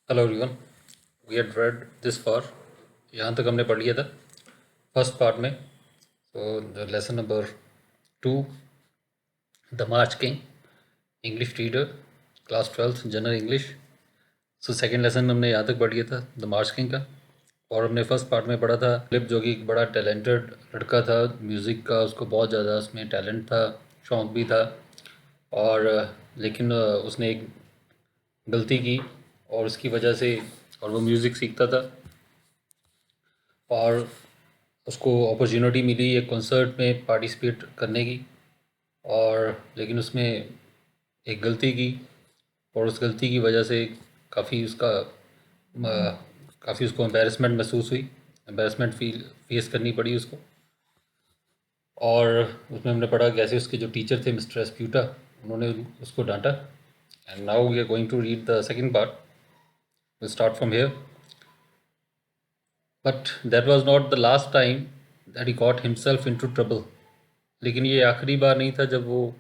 Hello everyone, we had read this far. यहाँ तक हमने पढ़ लिया था फर्स्ट पार्ट में। So lesson number 2, the March King, English reader, class 12th general English. So second lesson हमने यहाँ तक पढ़ लिया था द मार्च किंग का। और हमने फर्स्ट पार्ट में पढ़ा था फिलिप, जो कि एक बड़ा टैलेंटेड लड़का था म्यूज़िक का, उसको बहुत ज़्यादा उसमें टैलेंट था, शौक भी था। और लेकिन उसने एक गलती की और उसकी वजह से, और वो म्यूज़िक सीखता था और उसको अपॉर्चुनिटी मिली एक कॉन्सर्ट में पार्टिसिपेट करने की। और लेकिन उसमें एक गलती की और उस गलती की वजह से काफ़ी उसका काफ़ी उसको एम्बेरसमेंट महसूस हुई, एम्बेरसमेंट फील फेस करनी पड़ी उसको। और उसमें हमने पढ़ा कैसे उसके जो टीचर थे मिस्टर एस्प्यूटा, उन्होंने उसको डांटा। And now we are going to read the second part. Will start from here. But that was not the last time that he got himself into trouble. लेकिन ये आखिरी बार नहीं था जब वो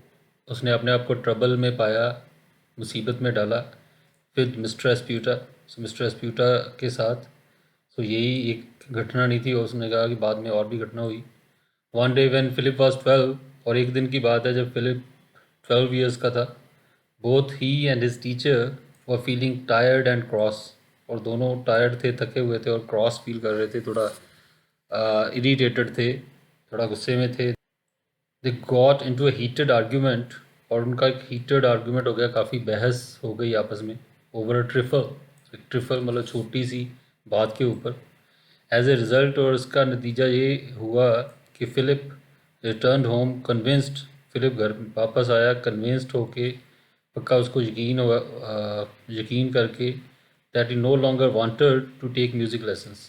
उसने अपने आप को ट्रबल में पाया, मुसीबत में डाला विद मिस्टर एस्प्यूटा। सो मिस्टर एस्प्यूटा के साथ। सो यही एक घटना नहीं थी, और उसने कहा कि बाद में और भी घटना हुई। One day when Philip was 12, और एक दिन की बात है जब फिलिप 12 ईयर्स का था, both he and his teacher were feeling tired and cross. और दोनों टायर्ड थे, थके हुए थे और क्रॉस फील कर रहे थे, थोड़ा इरिटेटेड थे, थोड़ा गुस्से में थे। They got into a heated argument, और उनका एक हीटेड आर्ग्यूमेंट हो गया, काफ़ी बहस हो गई आपस में ओवर अ ट्रिफल। एक ट्रिफल मतलब छोटी सी बात के ऊपर। एज ए रिज़ल्ट, और इसका नतीजा ये हुआ कि Philip return home convinced. Philip घर वापस आया कन्विंस्ड होके, पक्का उसको यकीन हुआ, यकीन करके that he no longer wanted to take music lessons,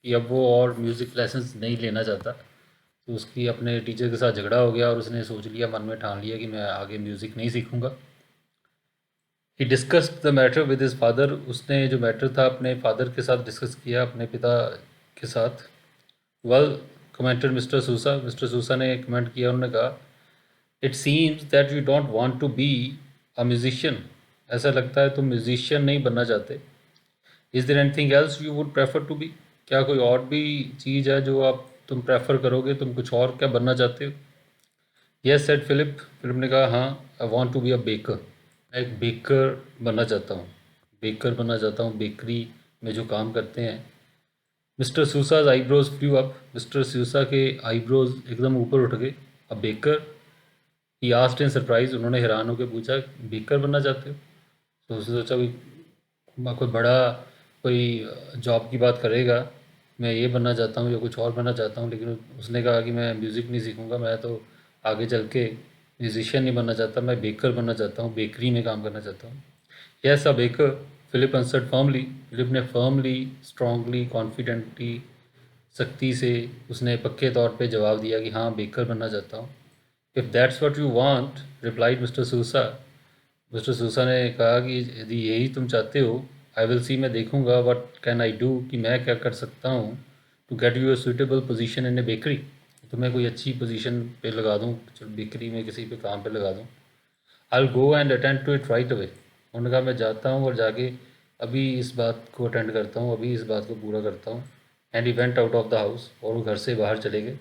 कि अब वो और म्यूज़िक लेसन्स नहीं लेना चाहता। तो उसकी अपने टीचर के साथ झगड़ा हो गया और उसने सोच लिया, मन में ठान लिया कि मैं आगे म्यूज़िक नहीं सीखूंगा। He discussed the matter with his father. उसने जो मैटर था अपने फादर के साथ डिस्कस किया, अपने पिता के साथ। वेल, कमेंटेड मिस्टर सूसा ने कमेंट किया, उन्होंने कहा, it seems that you don't want to be a musician. ऐसा लगता है तुम म्यूजिशियन नहीं बनना चाहते। Is there anything else you would prefer to be. क्या कोई और भी चीज़ है जो आप तुम प्रेफर करोगे, तुम कुछ और क्या बनना चाहते हो? Yes said Philip. फिलिप ने कहा, हाँ, I want to be a baker. मैं एक बेकर बनना चाहता हूँ, बेकर बनना चाहता हूँ, बेकरी में जो काम करते हैं। Mister Sousa's eyebrows flew up. Mister Sousa के आईब्रोज एकदम ऊपर उठ गए। A baker, he asked in surprise. उन्होंने हैरान होकर पूछा, बेकर बनना चाहते हो? तो उसने सोचा कोई बड़ा कोई जॉब की बात करेगा, मैं ये बनना चाहता हूँ या कुछ और बनना चाहता हूँ। लेकिन उसने कहा कि मैं म्यूज़िक नहीं सीखूंगा, मैं तो आगे चल के म्यूजिशियन नहीं बनना चाहता, मैं बेकर बनना चाहता हूँ, बेकरी में काम करना चाहता हूँ। Yes a baker, Philip answered firmly. Philip ने फर्मली, स्ट्रांगली, कॉन्फिडेंटली, सख्ती से, उसने पक्के तौर पे जवाब दिया कि हाँ, बेकर बनना चाहता हूँ। If that's what you want, replied mister सूसा। Mr Sousa ने कहा कि यदि यही तुम चाहते हो, आई विल सी, मैं देखूंगा, व्हाट कैन आई डू, कि मैं क्या कर सकता हूँ, to get you a suitable position in a bakery. तुम्हें कोई अच्छी पोजीशन पे लगा दूँ, बेकरी में किसी पे काम पे लगा दूँ। I will go and attend to it right away. उन्होंने कहा, मैं जाता हूँ और जाके अभी इस बात को अटेंड करता हूँ, अभी इस बात को पूरा करता हूँ। And he went out of the house, और वो घर से बाहर चले गए।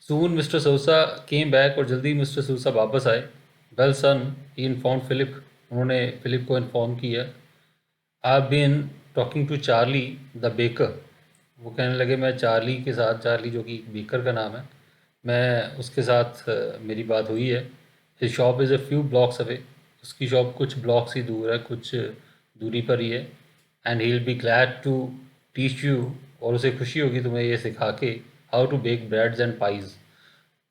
सून मिस्टर सूसा केम बैक, और जल्दी मिस्टर सूसा वापस आए। Well son, he inform Philip. उन्होंने फिलिप को इन्फॉर्म किया, I been talking to Charlie the baker. वो कहने लगे, मैं चार्ली के साथ, चार्ली जो कि बेकर का नाम है, मैं उसके साथ मेरी बात हुई है। His shop is a few blocks away. उसकी शॉप कुछ ब्लॉक्स ही दूर है, कुछ दूरी पर ही है। And he will be glad to teach you, और उसे खुशी होगी तुम्हें ये सिखा के, how to bake breads and pies.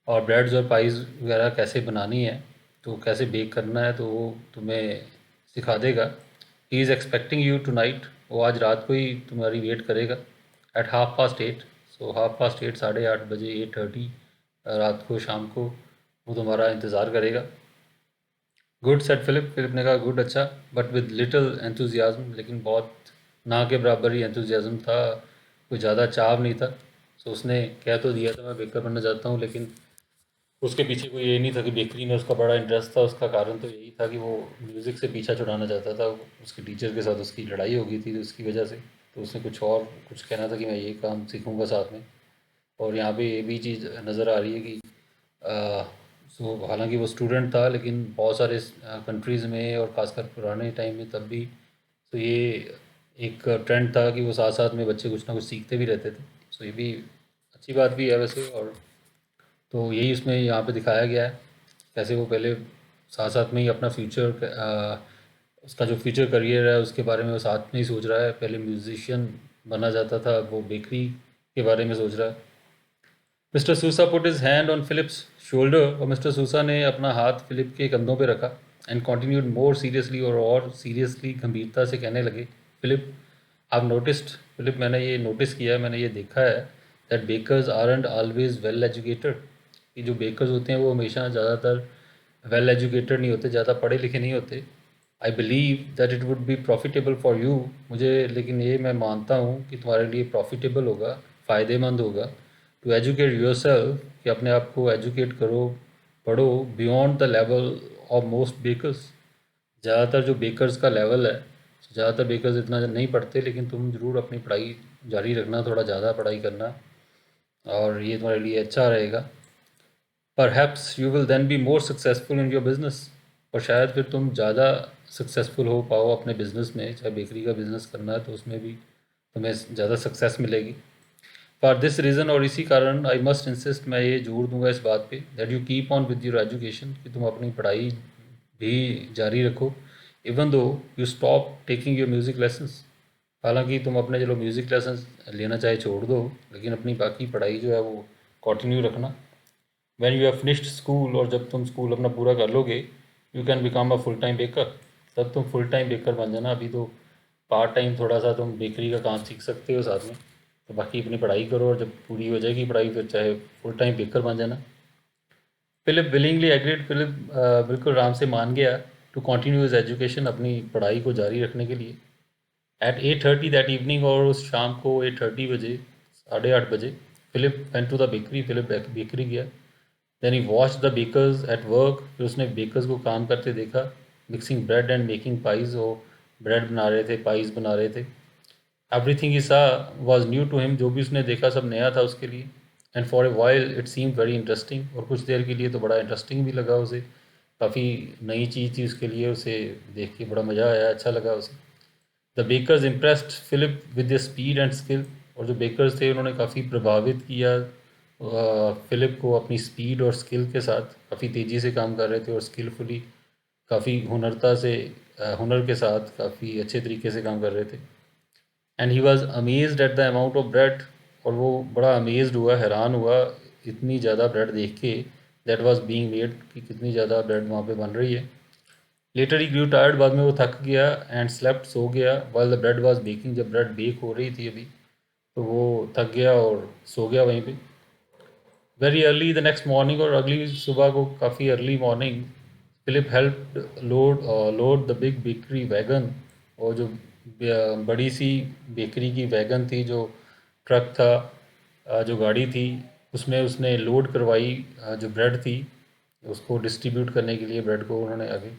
और ब्रेड्स और पाइज़ वगैरह कैसे बनानी है, तो कैसे बेक करना है, तो वो तुम्हें सिखा देगा। He is expecting you tonight. वो आज रात को ही तुम्हारी वेट करेगा। एट 8:30। सो 8:30, 8:30 बजे, 8:30 रात को, शाम को वो तुम्हारा इंतज़ार करेगा। Good set Philip. फिलिप ने कहा, गुड, अच्छा, बट विद लिटिल एंथुजियाज्म। लेकिन बहुत ना के बराबर ही एंथुजियाज्म था, कोई ज़्यादा चाव नहीं था। सो उसने कह तो दिया था, मैं बेकर बनना चाहता हूँ, लेकिन उसके पीछे कोई ये नहीं था कि बेकरी में उसका बड़ा इंटरेस्ट था। उसका कारण तो यही था कि वो म्यूज़िक से पीछा छुड़ाना चाहता था। उसके टीचर के साथ उसकी लड़ाई हो गई थी तो उसकी वजह से, तो उसने कुछ और कुछ कहना था कि मैं ये काम सीखूंगा साथ में। और यहाँ पे ये भी चीज़ नज़र आ रही है कि हालांकि वो स्टूडेंट था लेकिन बहुत सारे कंट्रीज़ में और ख़ासकर पुराने टाइम में तब भी तो ये एक ट्रेंड था कि वो साथ साथ में बच्चे कुछ ना कुछ सीखते भी रहते थे। सो ये भी अच्छी बात भी है वैसे। और तो यही उसमें यहाँ पे दिखाया गया है कैसे वो पहले साथ साथ में ही अपना उसका जो फ्यूचर करियर है उसके बारे में वो साथ में ही सोच रहा है। पहले म्यूजिशियन बना जाता था, वो बेकरी के बारे में सोच रहा है। Mr Sousa put his hand on Philip's shoulder, और मिस्टर सूसा ने अपना हाथ फिलिप के कंधों पे रखा। एंड कॉन्टिन्यूड मोर सीरियसली, और सीरियसली गंभीरता से कहने लगे, फिलिप आई नोटिस्ड, फिलिप मैंने ये नोटिस किया है, मैंने ये देखा है that bakers aren't always well educated, कि जो बेकर्स होते हैं वो हमेशा ज़्यादातर वेल एजुकेटेड नहीं होते, ज़्यादा पढ़े लिखे नहीं होते। I believe that it would be profitable for you, मुझे लेकिन ये मैं मानता हूँ कि तुम्हारे लिए प्रॉफिटेबल होगा, फ़ायदेमंद होगा, टू एजुकेट योर सेल्फ, कि अपने आप को एजुकेट करो, पढ़ो, beyond the level of most bakers. ज़्यादातर जो बेकर्स का लेवल है, ज़्यादातर बेकर्स इतना नहीं पढ़ते, लेकिन तुम ज़रूर अपनी पढ़ाई जारी रखना, थोड़ा ज़्यादा पढ़ाई करना, और ये तुम्हारे लिए अच्छा रहेगा। Perhaps you will then be more successful in your business, और शायद फिर तुम ज़्यादा सक्सेसफुल हो पाओ अपने बिजनेस में। चाहे बेकरी का बिजनेस करना है तो उसमें भी तुम्हें ज़्यादा सक्सेस मिलेगी। फॉर दिस रीज़न, और इसी कारण, आई मस्ट इंसिस्ट, मैं ये जोर दूंगा इस बात पे, that you keep on with your education, कि तुम अपनी पढ़ाई भी जारी रखो, even though you stop taking your music lessons. हालांकि तुम अपने चलो म्यूज़िक लेसन्स लेना चाहे छोड़ दो, लेकिन अपनी बाकी पढ़ाई जो है वो कंटिन्यू रखना। When you have finished school, और जब तुम स्कूल अपना पूरा कर लोगे, you can become a full time baker, तब तुम फुल टाइम बेकर बन जाना। अभी तो पार्ट टाइम थोड़ा सा तुम बेकरी का काम सीख सकते हो साथ में, तो बाकी अपनी पढ़ाई करो, और जब पूरी हो जाएगी पढ़ाई फिर चाहे फुल टाइम बेकर बन जाना। फिलिप विलिंगली एग्रीड, फिलिप बिल्कुल आराम से मान गया टू कंटिन्यू हिज एजुकेशन, अपनी पढ़ाई को जारी रखने के लिए। एट 8:30 दैट इवनिंग, और उस शाम को 8:30 बजे, 8:30 बजे, Philip went to the bakery, Philip bakery गया। Then he watch the bakers at work, फिर उसने बेकर्स को काम करते देखा। Mixing bread and making pies, वो ब्रेड बना रहे थे, पाइज बना रहे थे। एवरीथिंग ही सा वॉज न्यू टू हिम, जो भी उसने देखा सब नया था उसके लिए। And for a while it seem very interesting, और कुछ देर के लिए तो बड़ा इंटरेस्टिंग भी लगा उसे। काफ़ी नई चीज़ थी उसके लिए, उसे देख के बड़ा मज़ा आया, अच्छा लगा उसे। The bakers impressed Philip with the speed and skill, और जो बेकर्स थे उन्होंने काफ़ी प्रभावित किया फिलिप को अपनी स्पीड और स्किल के साथ। काफ़ी तेज़ी से काम कर रहे थे और स्किलफुली, काफ़ी हुनरता से, हुनर के साथ काफ़ी अच्छे तरीके से काम कर रहे थे। And he was amazed at the amount of bread, और वो बड़ा अमेज्ड हुआ, हैरान हुआ इतनी ज़्यादा ब्रेड देख के, दैट वाज बीइंग मेड, कि कितनी ज़्यादा ब्रेड वहाँ पे बन रही है। लेटर ही ग्रू टायर्ड, बाद में वो थक गया, एंड स्लेप्ट, सो गया, while the bread was baking, जब ब्रेड बेक हो रही थी अभी, तो वो थक गया और सो गया वहीं पे। Very early the next morning, और अगली सुबह को काफ़ी early morning, Philip help load the big bakery wagon, और जो बड़ी सी बेकरी की वैगन थी, जो ट्रक था, जो गाड़ी थी, उसमें उसने लोड करवाई जो ब्रेड थी, उसको डिस्ट्रीब्यूट करने के लिए ब्रेड को उन्होंने आगे।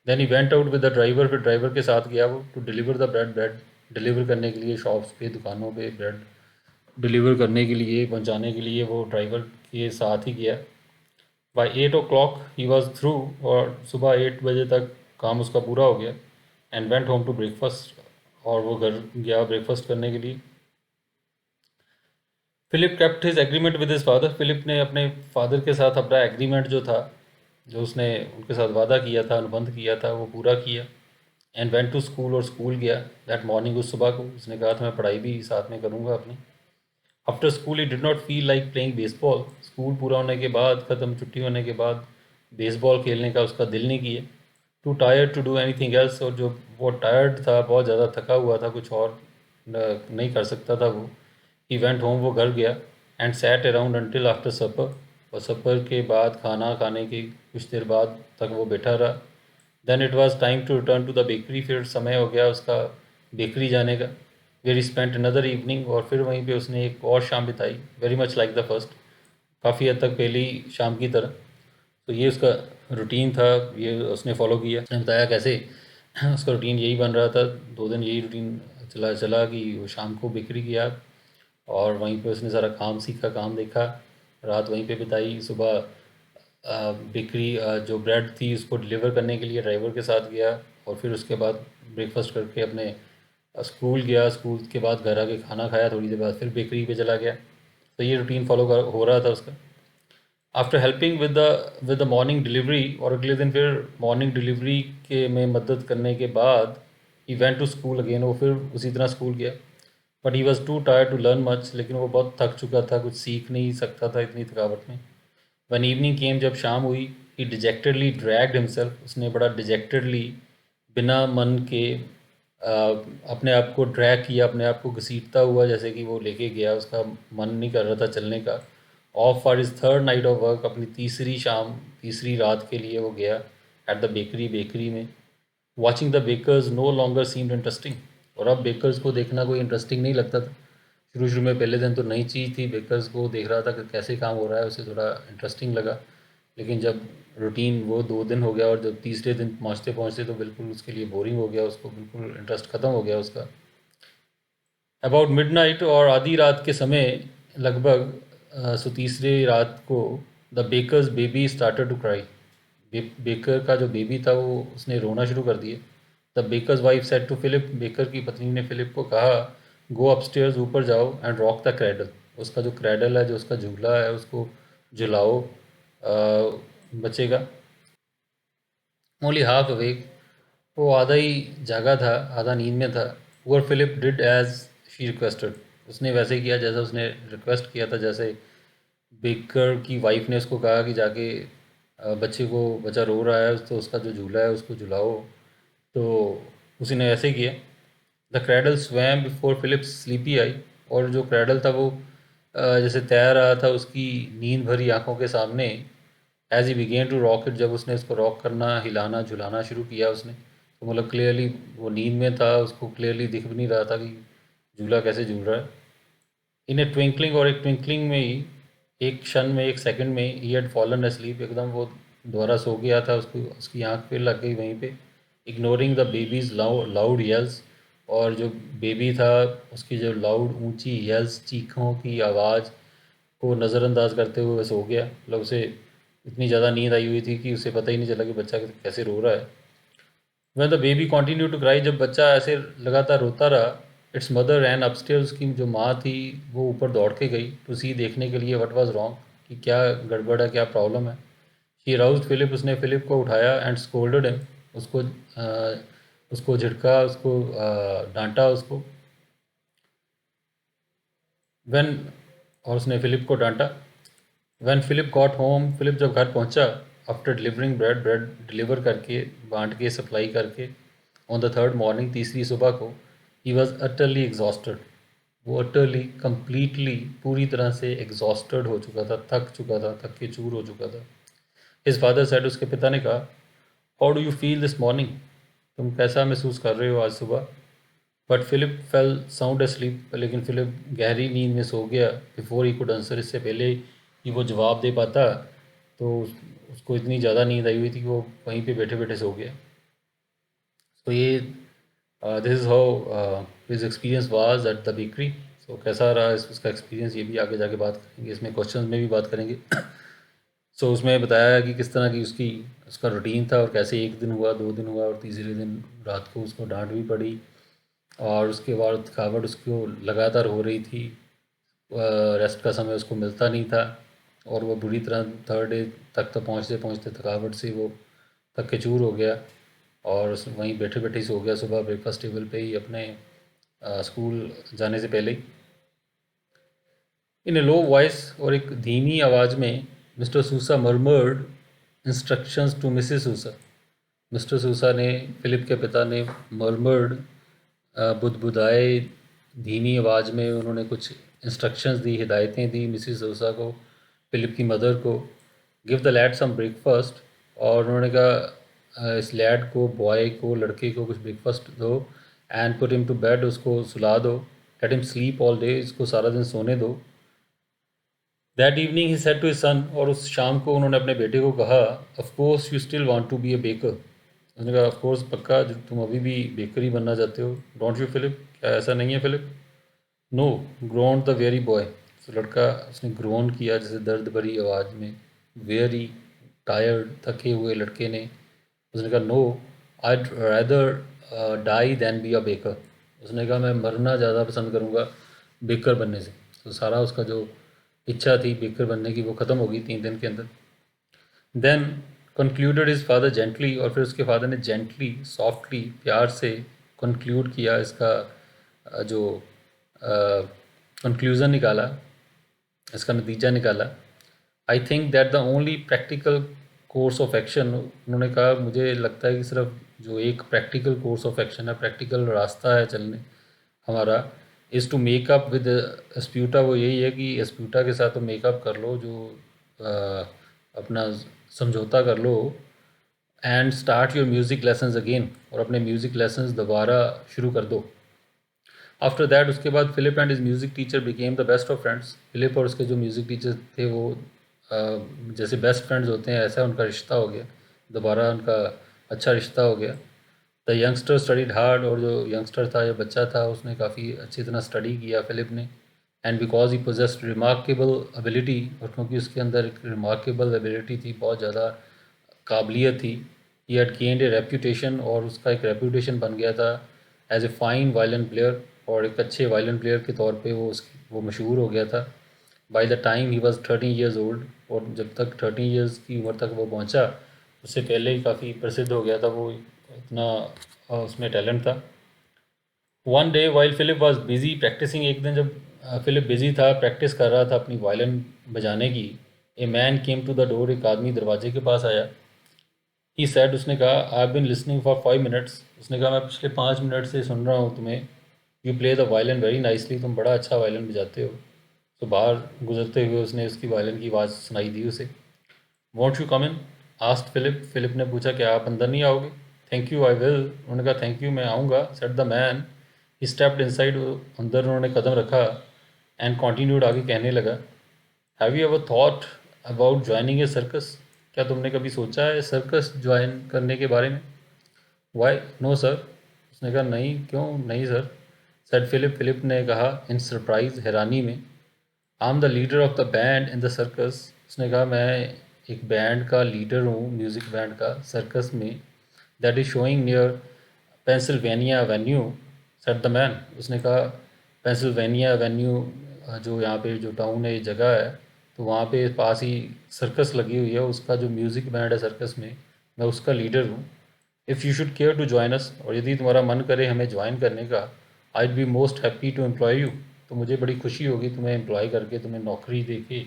Then he went out with the driver, फिर ड्राइवर के साथ गया वो, to deliver the bread, bread deliver करने के लिए शॉप्स पे, दुकानों पे ब्रेड डिलीवर करने के लिए, पहुंचाने के लिए वो ड्राइवर के साथ ही गया। By 8 o'clock he was through, और सुबह 8 बजे तक काम उसका पूरा हो गया। And went home to breakfast, और वो घर गया ब्रेकफास्ट करने के लिए। Philip kept his agreement with his father, Philip ने अपने फादर के साथ अपना एग्रीमेंट जो था, जो उसने उनके साथ वादा किया था, अनुबंध किया था, वो पूरा किया। एंड वेंट टू स्कूल, और स्कूल गया दैट मॉर्निंग, उस सुबह को उसने कहा था मैं पढ़ाई भी साथ में करूँगा अपनी। After school he did not feel like playing baseball, school पूरा होने के बाद, ख़त्म छुट्टी होने के बाद, बेसबॉल खेलने का उसका दिल नहीं किया। Too tired to do anything else, और जो वो टायर्ड था, बहुत ज़्यादा थका हुआ था, कुछ और नहीं कर सकता था वो। ही वेंट होम, वो घर गया। And sat around until after supper, और सपर के बाद, खाना खाने के कुछ देर बाद तक वो बैठा रहा। Then it was time to return to the bakery, फिर समय हो गया उसका बेकरी जाने का। Where he spent another evening, और फिर वहीं पे उसने एक और शाम बिताई, very much like the first. काफ़ी हद तक पहले ही शाम की तरह। तो ये उसका रूटीन था, ये उसने फॉलो किया। उसने बताया कैसे उसका रूटीन यही बन रहा था। 2 दिन यही रूटीन चला चला कि वो शाम को बेकरी गया और वहीं पे उसने सारा काम सीखा, काम देखा, रात वहीं पे बिताई। सुबह बेकरी जो ब्रेड थी उसको डिलीवर करने के लिए ड्राइवर के साथ गया और फिर उसके बाद ब्रेकफास्ट करके अपने स्कूल गया। स्कूल के बाद घर आके खाना खाया, थोड़ी देर बाद फिर बेकरी पे चला गया। तो ये रूटीन फॉलो हो रहा था उसका। After helping with the morning delivery, और अगले दिन फिर मॉर्निंग डिलीवरी के में मदद करने के बाद he went to school again. वो फिर उसी तरह स्कूल गया। But he was too tired to learn much, लेकिन वो बहुत थक चुका था, कुछ सीख नहीं सकता था इतनी थकावट में। वन इवनिंग केम, जब शाम हुई, ही डिजेक्टेडली ड्रैग्ड हिमसेल्फ, उसने बड़ा डिजेक्टेडली बिना मन के अपने आप को ड्रैग किया, अपने आप को घसीटता हुआ, जैसे कि वो लेके गया, उसका मन नहीं कर रहा था चलने का। Off for his third night of work, अपनी तीसरी शाम, तीसरी रात के लिए वो गया एट द बेकरी में। Watching the bakers no longer seemed interesting, और अब बेकर्स को देखना कोई इंटरेस्टिंग नहीं लगता था। शुरू शुरू में पहले दिन तो नई चीज़ थी, बेकर्स को देख रहा था कि कैसे काम हो रहा है, उसे थोड़ा इंटरेस्टिंग लगा। लेकिन जब रूटीन वो 2 दिन हो गया और जब तीसरे दिन पहुँचते पहुँचते तो बिल्कुल उसके लिए बोरिंग हो गया, उसको बिल्कुल इंटरेस्ट ख़त्म हो गया उसका। अबाउट मिडनाइट, और आधी रात के समय लगभग, सो तीसरे रात को, the baker's baby started to cry, baker का जो बेबी था वो उसने रोना शुरू कर दिया। The baker's wife said to Philip, baker की पत्नी ने फिलिप को कहा, गो अपस्टेयर्स, ऊपर जाओ, एंड रॉक द क्रैडल, उसका जो क्रैडल है, जो उसका झूला है, उसको झुलाओ, बच्चे का। ओनली हाफ अवेक, वो आधा ही जागा था, आधा नींद में था। Poor Philip did as she requested, उसने वैसे किया जैसा उसने रिक्वेस्ट किया था। जैसे बेकर की वाइफ ने उसको कहा कि जाके बच्चे को, बच्चा रो रहा है तो उसका जो झूला है उसको झुलाओ, तो उसी ने ऐसे किया। The cradle swam before Philip's sleepy eyes, और जो क्रैडल था वो जैसे तैर रहा था उसकी नींद भरी आंखों के सामने। As he began to rock it, जब उसने उसको रॉक करना, हिलाना, झुलाना शुरू किया उसने, तो मतलब क्लियरली वो नींद में था, उसको क्लियरली दिख भी नहीं रहा था कि झूला कैसे झूल रहा है। इन ए ट्विंकलिंग, और एक ट्विंकलिंग में ही, एक क्षण में, एक सेकंड में, ही हैड फॉलन asleep, एकदम वो दोबारा सो गया था, उसको उसकी आंख पे लग गई वहीं पे। इग्नोरिंग द बेबीज़ लाउड येल्स, और जो बेबी था उसकी जो लाउड ऊंची येल्स, चीखों की आवाज़ को नज़रअंदाज करते हुए वो सो गया। मतलब उसे इतनी ज़्यादा नींद आई हुई थी कि उसे पता ही नहीं चला कि बच्चा कैसे रो रहा है। वह the baby continue to cry, जब बच्चा ऐसे लगातार रोता रहा, इट्स मदर रैन अपस्टेयर्स, उसकी जो माँ थी वो ऊपर दौड़ के गई टू सी, देखने के लिए, व्हाट वाज रॉन्ग, कि क्या गड़बड़ है, क्या प्रॉब्लम है। शी राउज्ड फिलिप, उसने फिलिप को उठाया, एंड स्कोल्डेड हिम, उसको उसको झिड़का, उसको डांटा उसको। व्हेन, और उसने फिलिप को डांटा। When Philip got home, Philip जब घर पहुंचा, after delivering bread, bread deliver करके, बांट के, सप्लाई करके, ऑन द थर्ड मॉर्निंग, तीसरी सुबह को, ही वॉज अटरली एग्जॉस्टेड, वो अटरली, कंप्लीटली, पूरी तरह से एग्जॉस्टेड हो चुका था, थक चुका था, थक के चूर हो चुका था। हिज फादर सेड, उसके पिता ने कहा, how do you feel this morning, तुम कैसा महसूस कर रहे हो आज सुबह। But Philip fell sound asleep, लेकिन फिलिप गहरी नींद में सो गया। बिफोर ही कुड आंसर, इससे पहले कि वो जवाब दे पाता, तो उसको इतनी ज़्यादा नींद आई हुई थी कि वो वहीं पे बैठे बैठे सो गया। तो ये, this is how his experience was at the bakery. So कैसा रहा उसका एक्सपीरियंस, ये भी आगे जाके बात करेंगे, इसमें क्वेश्चंस में भी बात करेंगे। सो उसमें बताया कि किस तरह की उसका रूटीन था, और कैसे एक दिन हुआ, 2 दिन हुआ, और तीसरे दिन रात को उसको डांट भी पड़ी, और उसके बाद थकावट उसको लगातार हो रही थी, रेस्ट का समय उसको मिलता नहीं था, और वो बुरी तरह थर्ड डे तक तो पहुँचते पहुँचते थकावट से वो थक के चूर हो गया, और वहीं बैठे बैठे ही सो गया सुबह ब्रेकफास्ट टेबल पे ही, अपने स्कूल जाने से पहले ही। इन ए लो वॉइस, और एक धीमी आवाज़ में, Mr Sousa murmured instructions to Mrs Sousa, Mr Sousa ने, फिलिप के पिता ने, मर्मर्ड, बुदबुदाए, धीमी आवाज़ में उन्होंने कुछ इंस्ट्रक्शंस दी, हिदायतें दी मिसिस सूसा को, फिलिप की मदर को। Give the lad some breakfast, और उन्होंने कहा, इस लैड को, बॉय को, लड़के को कुछ ब्रेकफास्ट दो, and put him to bed, उसको सुला दो, let him sleep all day, इसको सारा दिन सोने दो। That evening he said to his son, और उस शाम को उन्होंने अपने बेटे को कहा, of course you still want to be a baker. उसने कहा ऑफ कोर्स, पक्का जो तुम अभी भी बेकर ही बनना चाहते हो, डोंट यू फिलिप, क्या ऐसा नहीं है Philip? No, groan the very boy. तो लड़का उसने ग्रोन किया जैसे दर्द भरी आवाज़ में, वेरी टायर्ड, थके हुए लड़के ने उसने कहा no, I rather die than be a baker. उसने कहा मैं मरना ज़्यादा पसंद करूँगा बेकर बनने से। तो सारा उसका जो इच्छा थी बेकर बनने की वो ख़त्म हो गई 3 दिन के अंदर। Then concluded his father gently, और फिर उसके फादर ने जेंटली, सॉफ्टली, प्यार से कंक्लूड किया इसका जो कंक्लूज़न निकाला, इसका नतीजा निकाला। I think that the only practical course of action, उन्होंने कहा मुझे लगता है कि सिर्फ जो एक प्रैक्टिकल कोर्स ऑफ एक्शन है, प्रैक्टिकल रास्ता है चलने हमारा, is to make up with Esputa, वो यही है कि एस्प्यूटा के साथ तो मेकअप कर लो, जो अपना समझौता कर लो, and start your music lessons again, और अपने म्यूज़िक लेसन्स दोबारा शुरू कर दो। आफ्टर दैट, उसके बाद Philip and his music teacher became the best of friends. फिलिप और उसके जो म्यूज़िक टीचर थे वो जैसे बेस्ट फ्रेंड्स होते हैं ऐसा उनका रिश्ता हो गया, दोबारा उनका अच्छा रिश्ता हो गया। द यंगस्टर स्टडीड हार्ड, और जो यंगस्टर था या बच्चा था उसने काफ़ी अच्छी तरह स्टडी किया फिलिप ने। And because he possessed remarkable ability, और क्योंकि उसके अंदर एक रिमार्केबल एबिलिटी थी, बहुत ज़्यादा काबिलियत थी, he had gained a reputation, और उसका एक रेपूटेशन बन गया था as a fine violin player, और एक अच्छे वायलिन प्लेयर के तौर पे वो मशहूर हो गया था। By the time he was 13 years old, और जब तक 13 ईयर्स की उम्र तक वो पहुंचा, उससे पहले ही काफ़ी प्रसिद्ध हो गया था वो, इतना उसमें टैलेंट था। One day while Philip was busy practising, एक दिन जब फिलिप बिजी था, प्रैक्टिस कर रहा था अपनी वायलिन बजाने की, a man came to the door, एक आदमी दरवाजे के पास आया। ही सैड, उसने कहा I have been listening for 5 minutes, उसने कहा मैं पिछले 5 मिनट से सुन रहा हूँ तुम्हें, you play the violin very nicely, तुम बड़ा अच्छा वायलिन बजाते हो। तो बाहर गुजरते हुए उसने उसकी वायलिन की आवाज़ सुनाई दी उसे। Won't you come in, asked Philip, Philip ने पूछा क्या आप अंदर नहीं आओगे? थैंक यू आई विल, उन्होंने कहा थैंक यू मैं आऊँगा, set the man. He stepped inside, अंदर उन्होंने कदम रखा, एंड कॉन्टीन्यूड, आगे कहने लगा, have you ever thought about joining A circus, क्या तुमने कभी सोचा है सर्कस ज्वाइन करने के बारे में? वाई नो सर, उसने कहा नहीं, क्यों नहीं सर? सेड फिलिप, फिलिप ने कहा इन सरप्राइज, हैरानी में, I am the leader of the band in the circus, उसने कहा मैं एक बैंड का लीडर हूँ, म्यूज़िक बैंड का, सर्कस में, that is showing near Pennsylvania Avenue, set the man, उसने कहा पेंसिल्वेनिया एवेन्यू, जो यहाँ पे जो टाउन है, ये जगह है, तो वहाँ पे पास ही सर्कस लगी हुई है, उसका जो म्यूज़िक बैंड है सर्कस में, मैं उसका लीडर हूँ। If you should care to join us, और यदि तुम्हारा मन करे हमें ज्वाइन करने का, I'd be most happy to employ you, तो मुझे बड़ी खुशी होगी तुम्हें एम्प्लॉय करके, तुम्हें नौकरी दे के।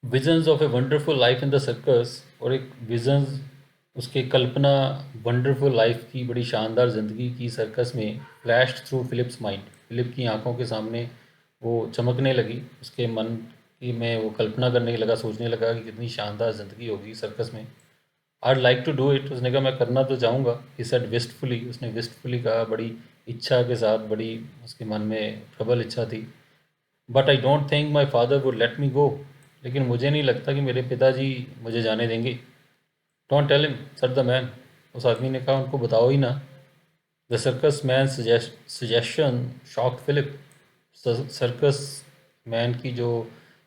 Visions of a wonderful life in the circus, और एक विजन्स, उसके कल्पना वंडरफुल लाइफ की, बड़ी शानदार ज़िंदगी की सर्कस में, flash through Philip's mind, Philip की आंखों के सामने वो चमकने लगी, उसके मन की में वो कल्पना करने लगा, सोचने लगा कि कितनी शानदार ज़िंदगी होगी सर्कस में। I'd like to do it, उसने कहा मैं करना तो चाहूँगा। ही सेड विस्टफुली, उसने विस्टफुली कहा, बड़ी इच्छा के साथ, बड़ी उसके मन में प्रबल इच्छा थी। But I don't think my father would let me go, लेकिन मुझे नहीं लगता कि मेरे पिताजी मुझे जाने देंगे। Don't tell him, sir the man, उस आदमी ने कहा उनको बताओ ही ना। The circus man suggestion shocked Philip, circus man की जो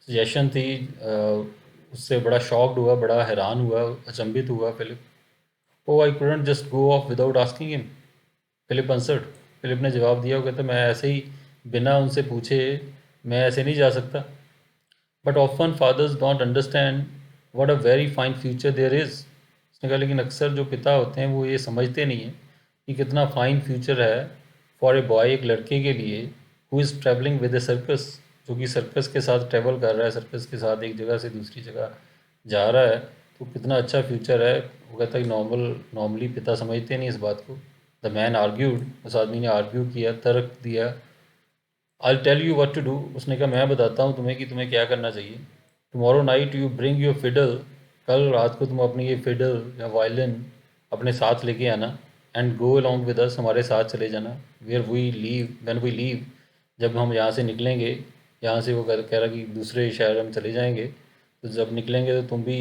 सजेशन थी उससे बड़ा शॉक्ड हुआ, बड़ा हैरान हुआ, अचंभित हुआ Philip. Oh I couldn't just go off without asking him, Philip answered, Philip ने जवाब दिया, वो कहता मैं ऐसे ही बिना उनसे पूछे मैं ऐसे नहीं जा सकता। But often fathers don't understand what a very fine future there is, उसने कहा लेकिन अक्सर जो पिता होते हैं वो ये समझते नहीं हैं कि कितना फ़ाइन फ्यूचर है फॉर ए बॉय, एक लड़के के लिए, who is travelling with a circus, जो कि सर्कस के साथ ट्रैवल कर रहा है, सर्कस के साथ एक जगह से दूसरी जगह जा रहा है, तो कितना अच्छा फ्यूचर है। वो कहता है नॉर्मली पिता समझते नहीं इस बात को। द मैन आर्ग्यूड, उस आदमी ने आर्ग्यू किया, तर्क दिया। I tell you what to do, उसने कहा मैं बताता हूँ तुम्हें कि तुम्हें क्या करना चाहिए। Tomorrow night you bring your fiddle, कल रात को तुम अपनी ये फिडल या वायलिन अपने साथ लेके आना, and go along with us, हमारे साथ चले जाना, where we leave, when we leave, जब हम यहाँ से निकलेंगे, यहाँ से वो कह रहा कि दूसरे शहर हम चले जाएंगे, तो जब निकलेंगे तो तुम भी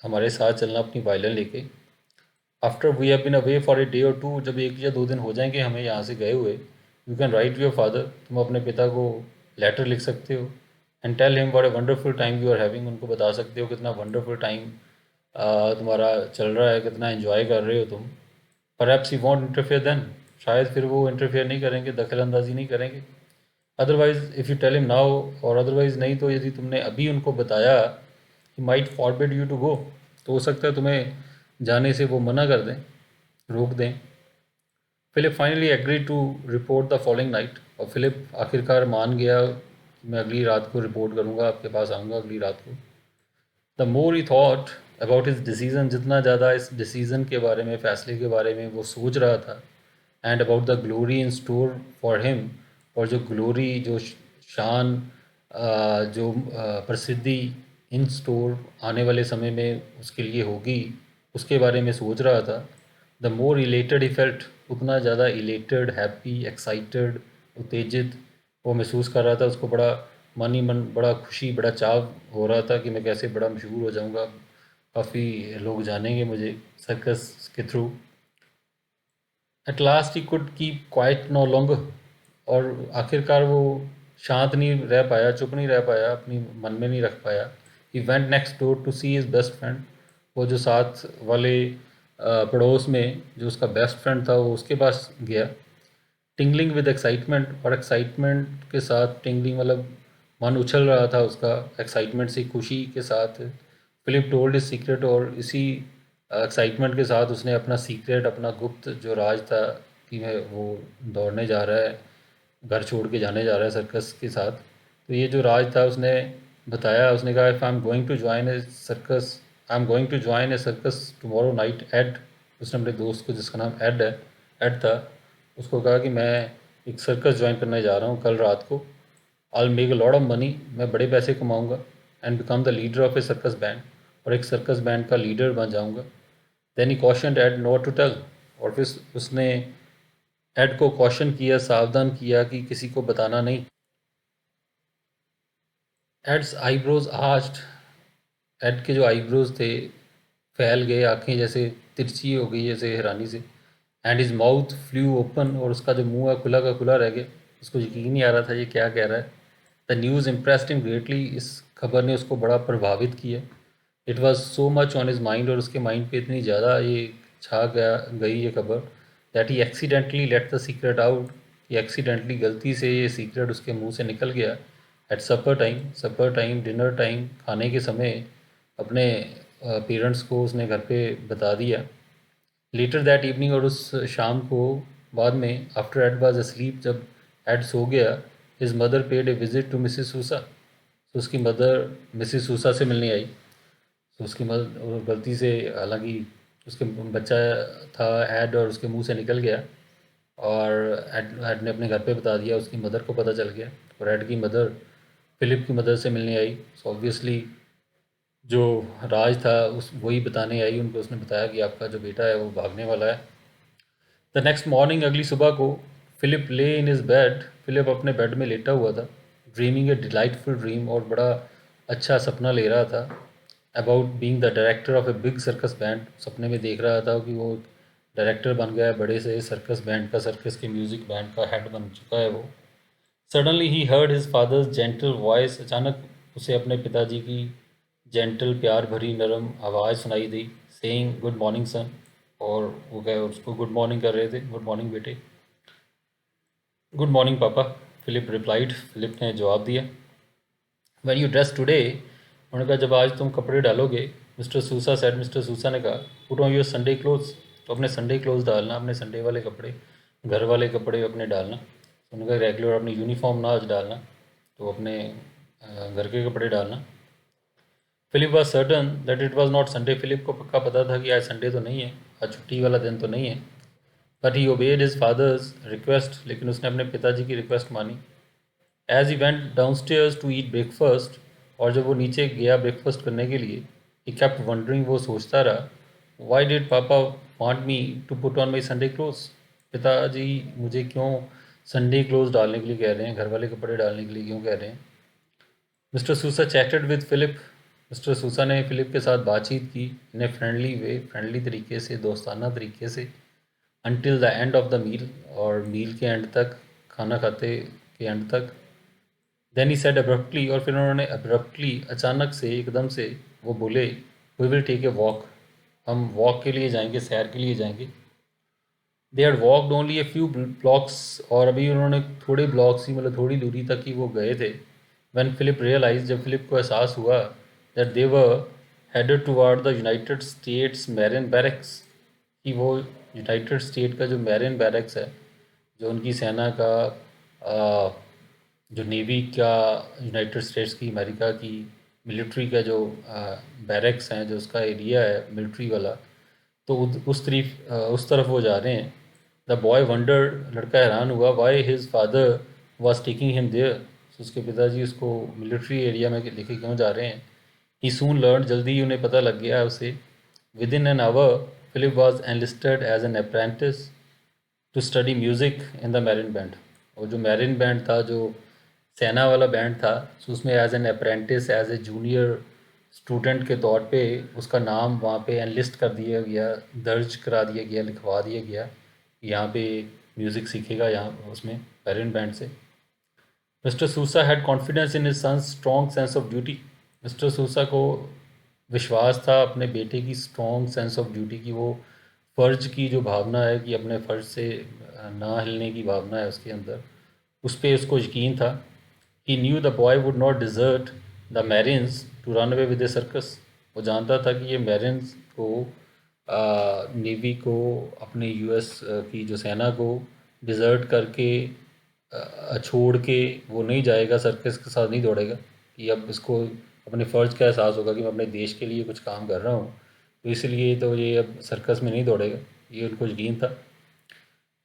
हमारे साथ चलना अपनी वायलिन लेके। After we have been away for a day or two, जब 1 या 2 दिन हो जाएंगे हमें यहाँ से गए हुए, you can write your father, तुम अपने पिता को लेटर लिख सकते हो, and tell him what a wonderful time you are having, उनको बता सकते हो कितना वंडरफुल टाइम तुम्हारा चल रहा है, कितना एंजॉय कर रहे हो तुम। परहैप्स ही वॉन्ट इंटरफेयर देन, शायद फिर वो इंटरफेयर नहीं करेंगे, दखल अंदाजी नहीं करेंगे। Otherwise if you tell him now, और अदरवाइज नहीं तो यदि तुमने अभी उनको बताया, he might forbid you to go, तो हो सकता है तुम्हें जाने से वो मना कर दें, रोक दें। Philip finally agree to report the following night, और फिलिप आखिरकार मान गया कि मैं अगली रात को रिपोर्ट करूँगा, आपके पास आऊँगा अगली रात को। The more he thought about his decision, जितना ज़्यादा इस डिसीज़न के बारे में, फ़ैसले के बारे में वो सोच रहा था, and about the glory in store for him, और जो ग्लोरी, जो शान, जो प्रसिद्धि इन स्टोर आने वाले समय में उसके लिए होगी, उसके बारे में सोच रहा था। The more elated he felt, उतना ज़्यादा इलेटेड, हैप्पी, एक्साइटेड, उत्तेजित वो महसूस कर रहा था। उसको बड़ा मन ही मन बड़ा खुशी, बड़ा चाव हो रहा था कि मैं कैसे बड़ा मशहूर हो जाऊंगा, काफ़ी लोग जानेंगे मुझे सर्कस के through. At last he could keep quiet no longer, और आखिरकार वो शांत नहीं रह पाया, चुप नहीं रह पाया, अपनी मन में नहीं रख पाया। He went next door to see his best friend, वो जो साथ वाले पड़ोस में जो उसका बेस्ट फ्रेंड था वो उसके पास गया। टिंगलिंग विद एक्साइटमेंट, और एक्साइटमेंट के साथ, टिंगलिंग मतलब मन उछल रहा था उसका एक्साइटमेंट से, खुशी के साथ। फिलिप टोल्ड इज सीक्रेट, और इसी एक्साइटमेंट के साथ उसने अपना सीक्रेट, अपना गुप्त जो राज था कि मैं वो दौड़ने जा रहा है, घर छोड़ के जाने जा रहा है सर्कस के साथ, तो ये जो राज था उसने बताया। उसने कहा if I am going to join a circus, I am going to join a circus tomorrow night Ed, उसने अपने दोस्त को, जिसका नाम एड है, एड था, उसको कहा कि मैं एक सर्कस ज्वाइन करने जा रहा हूँ कल रात को। I make a lot of money, मैं बड़े पैसे कमाऊँगा, and become the leader of a circus band, और एक सर्कस बैंड का लीडर बन जाऊँगा। Then he cautioned Ed not to tell, और फिर उसने एड को कॉशन किया, सावधान किया कि किसी को बताना नहीं। एड्स आईब्रोज आर्च्ड, एड के जो आईब्रोज थे फैल गए, आंखें जैसे तिरछी हो गई जैसे हैरानी से। And his mouth flu open, और उसका जो मुंह है खुला का खुला रह गया, उसको यकीन नहीं आ रहा था ये क्या कह रहा है। The news impressed him greatly, इस खबर ने उसको बड़ा प्रभावित किया। It was so much on his mind, और उसके माइंड पे इतनी ज़्यादा ये छा गई ये खबर, that he accidentally let the secret out, कि एक्सीडेंटली, गलती से ये सीक्रेट उसके मुंह से निकल गया। एट सपर टाइम, डिनर टाइम, खाने के समय अपने पेरेंट्स को उसने घर पे बता दिया। लेटर दैट इवनिंग, और उस शाम को बाद में, आफ्टर एड वाज asleep, जब एड सो गया, his mother paid a visit to Mrs Sousa, तो उसकी मदर मिसिस सूसा से मिलने आई। तो उसकी मदर गलती से, हालांकि उसके बच्चा था एड, और उसके मुंह से निकल गया, और एड ने अपने घर पे बता दिया, उसकी मदर को पता चल गया, और एड की मदर फिलिप की मदर से मिलने आई। सो ऑब्वियसली जो राज था उस वही बताने आई उनको, उसने बताया कि आपका जो बेटा है वो भागने वाला है। द नेक्स्ट मॉर्निंग, अगली सुबह को, फिलिप ले इन हिज बेड, फिलिप अपने बेड में लेटा हुआ था, ड्रीमिंग ए डिलाइटफुल ड्रीम, और बड़ा अच्छा सपना ले रहा था, about being the director of a big circus band. सपने में देख रहा था कि वो डायरेक्टर बन गया है बड़े से सर्कस बैंड का, सर्कस के म्यूज़िक बैंड का हेड बन चुका है वो। Suddenly he heard his father's gentle voice, अचानक उसे अपने पिताजी की जेंटल, प्यार भरी, नरम आवाज़ सुनाई दी, सेइंग गुड मॉर्निंग सन, और वो कहे उसको गुड मॉर्निंग कर रहे थे, गुड मॉर्निंग बेटे। गुड मॉर्निंग पापा, फिलिप रिप्लाइड, फिलिप ने जवाब दिया। व्हेन यू ड्रेस टुडे, उन्होंने कहा जब आज तुम कपड़े डालोगे, मिस्टर सूसा सेड, मिस्टर सूसा ने कहा, put on your Sunday clothes, तो अपने संडे क्लोथ्स डालना, अपने संडे वाले कपड़े, घर वाले कपड़े अपने डालना। तो उन्होंने कहा रेगुलर अपनी यूनिफॉर्म ना आज डालना, तो अपने घर के कपड़े डालना। Philip was certain that it was not Sunday, Philip को पक्का पता था कि आज संडे तो नहीं है, आज छुट्टी वाला दिन तो नहीं है। But he obeyed his father's request, लेकिन उसने अपने पिताजी की रिक्वेस्ट मानी। As he went downstairs to eat breakfast, और जब वो नीचे गया ब्रेकफास्ट करने के लिए, ही केप्ट वंडरिंग, वो सोचता रहा, why did papa want me to put on my Sunday clothes, पिताजी मुझे क्यों संडे क्लोथ्स डालने के लिए कह रहे हैं, घर वाले कपड़े डालने के लिए क्यों कह रहे हैं। Mr Sousa chatted with Philip. Mr Sousa ने फिलिप के साथ बातचीत की इन ए फ्रेंडली वे, फ्रेंडली तरीके से, दोस्ताना तरीके से, until the end of the meal, और मील के एंड तक, खाना खाते के एंड तक। देन ही सेड अब्रप्टली, और फिर उन्होंने अब्रप्टली, अचानक से, एकदम से वो बोले, we will take a walk, हम वॉक के लिए जाएंगे, सैर के लिए जाएंगे। They had walked only a few blocks, और अभी उन्होंने थोड़े ब्लॉक्स ही, मतलब थोड़ी दूरी तक ही वो गए थे। व्हेन फिलिप रियलाइज, जब फिलिप को एहसास हुआ, that they were headed toward the United states marine barracks, कि वो यूनाइटेड स्टेट का जो मैरिन बैरक्स है, जो उनकी सेना का, आ, जो नेवी का, यूनाइटेड स्टेट्स की, अमेरिका की मिलिट्री का जो बैरक्स हैं, जो उसका एरिया है मिलिट्री वाला, तो उस तरफ वो जा रहे हैं। द बॉय वंडर्ड, लड़का हैरान हुआ, why his father was taking him there, उसके पिताजी उसको मिलिट्री एरिया में लेके क्यों जा रहे हैं। ही सून लर्न, जल्दी ही उन्हें पता लग गया उसे। Within an hour Philip was enlisted as an apprentice to study music in the Marine band. और जो मैरिन बैंड था, जो सेना वाला बैंड था, so उसमें as an apprentice, as a junior student के तौर पे उसका नाम वहाँ पे एनलिस्ट कर दिया गया, दर्ज करा दिया गया, लिखवा दिया गया कि यहाँ पे म्यूज़िक सीखेगा, यहाँ उसमें मैरिन बैंड से। Mr Sousa had confidence in his son's strong sense of duty. Mr Sousa को विश्वास था अपने बेटे की स्ट्रॉन्ग सेंस ऑफ ड्यूटी की, वो फ़र्ज की जो भावना है, कि अपने फ़र्ज से ना हिलने की भावना है उसके अंदर, उस पर उसको यकीन था। He knew the boy would not desert the Marines to run away with a circus. वो जानता था कि ये मैरिन्स को, नेवी को, अपने यूएस की जो सेना को डिज़र्ट करके, छोड़ के वो नहीं जाएगा, सर्कस के साथ नहीं दौड़ेगा, कि अब इसको अपने फ़र्ज का एहसास होगा कि मैं अपने देश के लिए कुछ काम कर रहा हूँ, तो इसलिए तो ये अब सर्कस में नहीं दौड़ेगा, ये उनको यकीन था।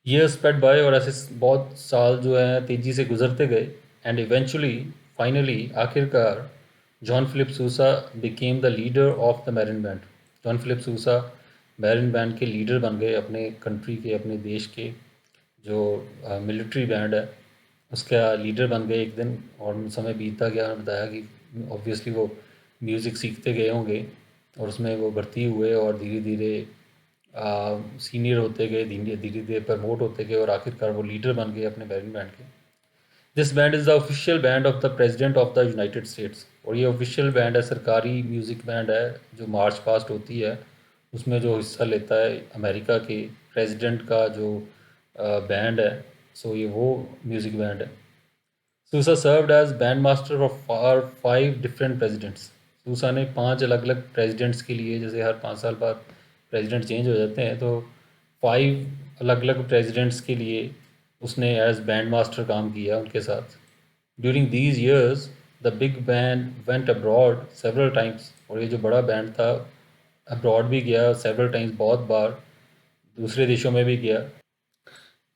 ईयर्स स्पेड बाय, और ऐसे बहुत साल जो हैं तेज़ी से गुजरते गए। एंड इवेंचुअली, फाइनली, आखिरकार, John Philip Sousa became the leader of the Marine band. John Philip Sousa Marine band के लीडर बन गए, अपने कंट्री के, अपने देश के जो मिलिट्री बैंड है उसका लीडर बन गए एक दिन। और समय बीतता गया, उन्होंने बताया कि ऑब्वियसली वो म्यूज़िक सीखते गए होंगे, और उसमें वो भर्ती हुए, और धीरे धीरे सीनियर होते गए, धीरे धीरे धीरे प्रमोट होते गए, और आखिरकार वो लीडर बन गए अपने बैरिन बैंड के। This band is the official band of the president of the United states. और ये ऑफिशियल बैंड है, सरकारी म्यूज़िक बैंड है, जो मार्च पास्ट होती है उसमें जो हिस्सा लेता है अमेरिका के प्रेसिडेंट का जो बैंड है। सो ये वो म्यूज़िक बैंड है। Sousa served as band master for 5 different presidents. Sousa ने 5 अलग अलग प्रेसिडेंट्स के लिए, जैसे हर 5 साल बाद प्रेसिडेंट चेंज हो जाते हैं, तो 5 अलग अलग प्रेसिडेंट्स के लिए उसने एज बैंड मास्टर काम किया उनके साथ। During these years the big band went abroad several times. और ये जो बड़ा बैंड था अब्रॉड भी गया सेवरल टाइम्स, बहुत बार दूसरे देशों में भी गया।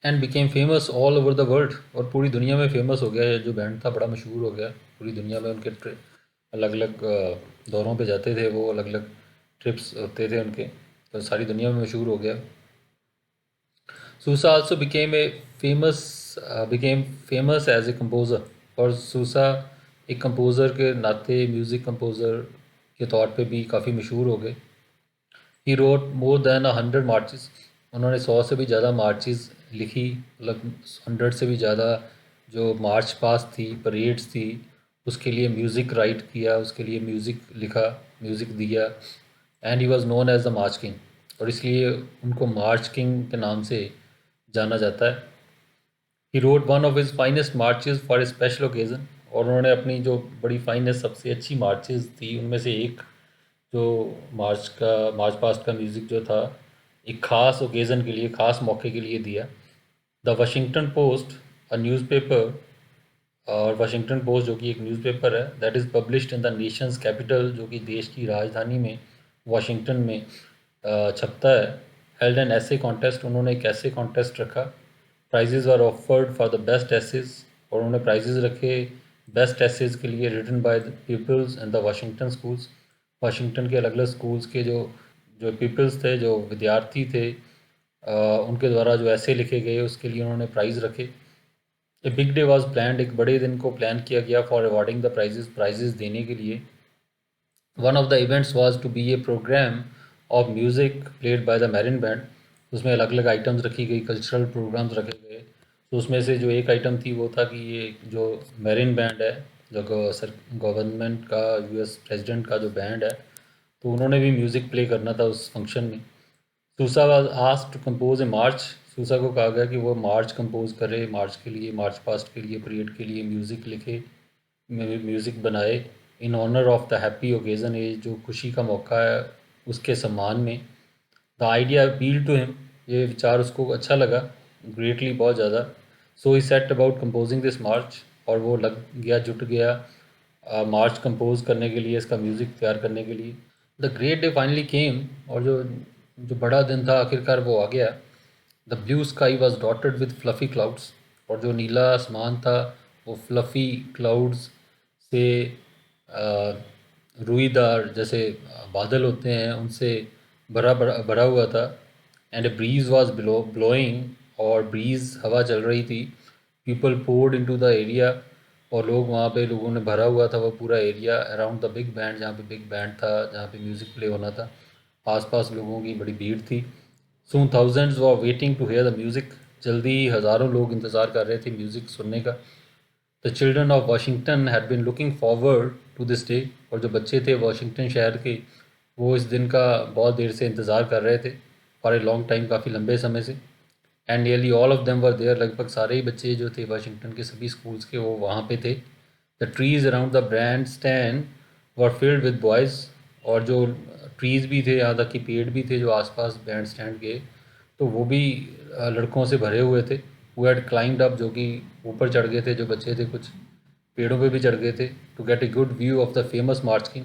And became famous all over the world, और पूरी दुनिया में फेमस हो गया। ये जो बैंड था बड़ा मशहूर हो गया पूरी दुनिया में। उनके अलग अलग दौरों पे जाते थे वो, अलग अलग ट्रिप्स होते थे उनके, तो सारी दुनिया में मशहूर हो गया। Sousa also became famous as a composer. और सूसा एक कंपोज़र के नाते, म्यूज़िक कंपोज़र के तौर पे भी काफ़ी मशहूर हो गए। He wrote more than 100 marches. उन्होंने 100 से भी ज़्यादा मार्चेस लिखी, मतलब 100 से भी ज़्यादा जो मार्च पास्ट थी, परेड्स थी, उसके लिए म्यूज़िक राइट किया, उसके लिए म्यूज़िक लिखा, म्यूज़िक दिया। And he was known as the March king, और इसलिए उनको मार्च किंग के नाम से जाना जाता है। He wrote one of his finest marches for a special occasion. और उन्होंने अपनी जो बड़ी फाइनेस्ट, सबसे अच्छी मार्चेस थी उनमें से एक, जो मार्च पास्ट का म्यूज़िक जो था, एक ख़ास ओकेज़न के लिए, ख़ास मौके के लिए दिया। The Washington post, a newspaper, और वाशिंगटन पोस्ट जो कि एक न्यूज़पेपर है, that is published in the Nations capital, जो कि देश की राजधानी में, वाशिंगटन में छपता है। हेल्ड एन ऐसे कॉन्टेस्ट, उन्होंने एक ऐसे कॉन्टेस्ट रखा। Prizes are offered for the best essays, और उन्होंने प्राइजेज़ रखे बेस्ट एसेज के लिए, written by the peoples and the Washington schools. Washington के अलग अलग स्कूल्स के जो जो पीपल्स थे, जो विद्यार्थी थे, उनके द्वारा जो ऐसे लिखे गए उसके लिए उन्होंने प्राइज़ रखे। A big day was plan, एक बड़े दिन को प्लान किया गया फॉर अवॉर्डिंग द प्राइजेस देने के लिए. One of the events was to be a programme of music played by the Marine band. उसमें अलग अलग आइटम्स रखी गई, कल्चरल प्रोग्राम्स रखे गए. तो उसमें से जो एक आइटम थी वो था कि ये जो मैरिन बैंड है, जो गवर्नमेंट का, यूएस प्रेसिडेंट का जो बैंड है, तो उन्होंने भी म्यूज़िक प्ले करना था उस फंक्शन में. Sousa was asked to compose a march. सूसा को कहा गया कि वो मार्च कंपोज करे, मार्च के लिए, मार्च पास्ट के लिए, परेड के लिए म्यूज़िक लिखे, म्यूज़िक बनाए in honour of the happy occasion. ये जो खुशी का मौका है उसके सम्मान में. The idea appeal to him, ये विचार उसको अच्छा लगा ग्रेटली, बहुत ज़्यादा. So he set about composing this march, और वो लग गया, जुट गया मार्च कंपोज करने के लिए, इसका म्यूज़िक तैयार करने के लिए. The great day finally came, और जो जो बड़ा दिन था आखिरकार वो आ गया. The blue sky was dotted with fluffy clouds, और जो नीला आसमान था वो फ्लफ़ी क्लाउड्स से, रुईदार जैसे बादल होते हैं उनसे भरा भरा भरा हुआ था. And a breeze was blowing, और ब्रीज़ हवा चल रही थी. People poured into the area, और लोग वहाँ पे, लोगों ने भरा हुआ था वो पूरा area around the big band, जहाँ पे बिग बैंड था, जहाँ पे म्यूज़िक प्ले होना था. आसपास लोगों की बड़ी भीड़ थी. Soon thousands were waiting to hear the music. जल्दी ही हज़ारों लोग इंतज़ार कर रहे थे म्यूज़िक सुनने का. The children of Washington had been looking forward to this day, और जो बच्चे थे वाशिंगटन शहर के, वो इस दिन का बहुत देर से इंतज़ार कर रहे थे, फॉर ए लॉन्ग टाइम, काफ़ी लंबे समय से. And nearly all of them were there, लगभग सारे ही बच्चे जो थे वाशिंगटन के सभी स्कूल्स के, वो वहाँ पे थे. The trees around the band stand were filled with boys, और जो ट्रीज़ भी थे, यहाँ तक कि पेड़ भी थे जो आसपास बैंड स्टैंड के, तो वो भी लड़कों से भरे हुए थे. हु हैड क्लाइंब्ड अप, जो कि ऊपर चढ़ गए थे, जो बच्चे थे कुछ पेड़ों पे भी चढ़ गए थे. To get a good view of the famous march king,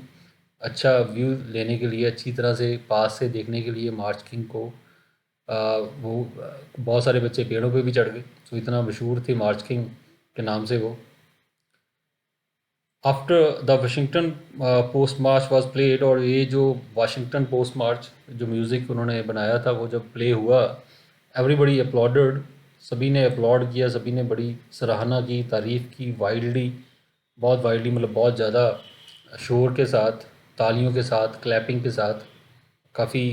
अच्छा व्यू लेने के लिए, अच्छी तरह से पास से देखने के लिए मार्च किंग को. बहुत सारे बच्चे पेड़ों पे भी चढ़ गए. तो इतना मशहूर थे मार्च किंग के नाम से वो. After the Washington post March was played, और ये जो वाशिंगटन पोस्ट मार्च जो म्यूज़िक उन्होंने बनाया था वो जब प्ले हुआ, एवरीबडी अपलॉडेड, सभी ने अपलॉड किया, सभी ने बड़ी सराहना की, तारीफ़ की, वाइल्डली, बहुत वाइल्डली, मतलब बहुत ज़्यादा शोर के साथ, तालियों के साथ, क्लैपिंग के साथ, काफ़ी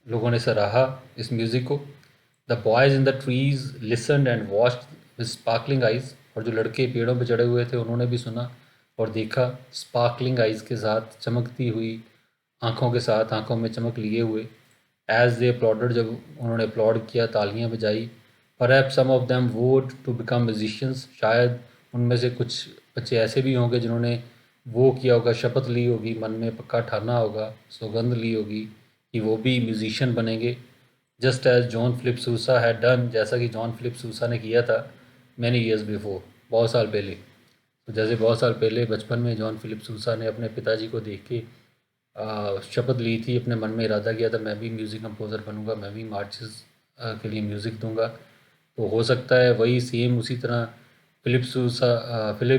लोगों ने सराहा इस म्यूज़िक को. The boys in the trees listened and watched with sparkling eyes, और जो लड़के पेड़ों पर चढ़े हुए थे उन्होंने भी सुना और देखा स्पार्कलिंग आइज़ के साथ, चमकती हुई आँखों के साथ, आँखों में चमक लिए हुए. एज़ दे अपलॉडेड, जब उन्होंने अपलॉड किया, तालियां बजाई. परहैप्स सम ऑफ देम वोड टू बिकम म्यूजिशियंस, शायद उनमें से कुछ बच्चे ऐसे भी होंगे जिन्होंने वो किया होगा, शपथ ली होगी, मन में पक्का ठाना होगा, सौगंध ली होगी कि वो भी म्यूजिशियन बनेंगे. Just as John Philip Sousa had done, जैसा कि जॉन फिलिप सूसा ने किया था मैनी ईयर्स बिफोर, बहुत साल पहले. तो जैसे बहुत साल पहले बचपन में जॉन फिलिप सूसा ने अपने पिताजी को देख के शपथ ली थी, अपने मन में इरादा किया था मैं भी म्यूज़िक कंपोज़र बनूंगा, मैं भी मार्चेस के लिए म्यूज़िक दूंगा. तो हो सकता है वही सेम उसी तरह फिलिप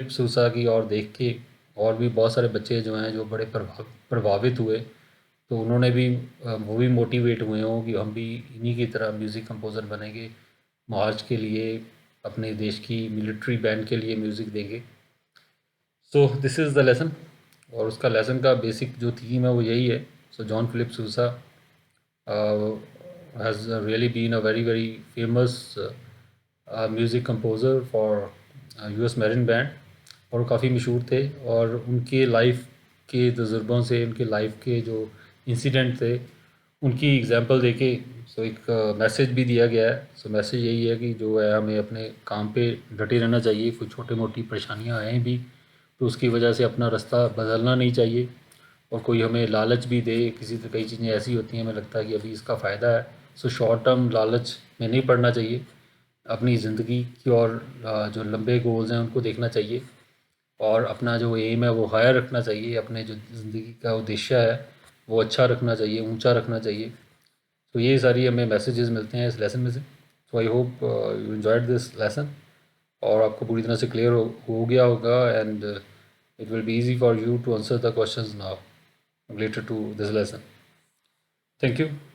सूसा की और देख के और भी बहुत सारे बच्चे जो हैं जो बड़े प्रभावित हुए, तो उन्होंने भी वो भी मोटिवेट हुए हों कि हम भी इन्हीं की तरह म्यूज़िक कंपोज़र बनेंगे, मार्च के लिए, अपने देश की मिलिट्री बैंड के लिए म्यूज़िक देंगे. So this is the lesson, और उसका लेसन का बेसिक जो थीम है वो यही है. So John Philip Sousa has really been a very very famous music composer for US Marine band, और काफ़ी मशहूर थे. और उनके लाइफ के तजुर्बों से, उनके लाइफ के जो इंसिडेंट थे उनकी एग्जांपल देके, सो एक मैसेज भी दिया गया है. सो मैसेज यही है कि जो है हमें अपने काम पे डटे रहना चाहिए, कोई छोटी मोटी परेशानियां आएँ भी तो उसकी वजह से अपना रास्ता बदलना नहीं चाहिए. और कोई हमें लालच भी दे किसी, तो कई चीज़ें ऐसी होती हैं हमें लगता है कि अभी इसका फ़ायदा है, सो शॉर्ट टर्म लालच में नहीं पड़ना चाहिए. अपनी ज़िंदगी की और जो लंबे गोल्स हैं उनको देखना चाहिए, और अपना जो एम है वो हायर रखना चाहिए, अपने जो ज़िंदगी का उद्देश्य है वो अच्छा रखना चाहिए, ऊंचा रखना चाहिए. तो ये सारी हमें मैसेजेस मिलते हैं इस लेसन में से. So I hope you enjoyed this lesson, और आपको पूरी तरह से क्लियर हो गया होगा. And it will be easy for you to answer the questions now related to this lesson. Thank you.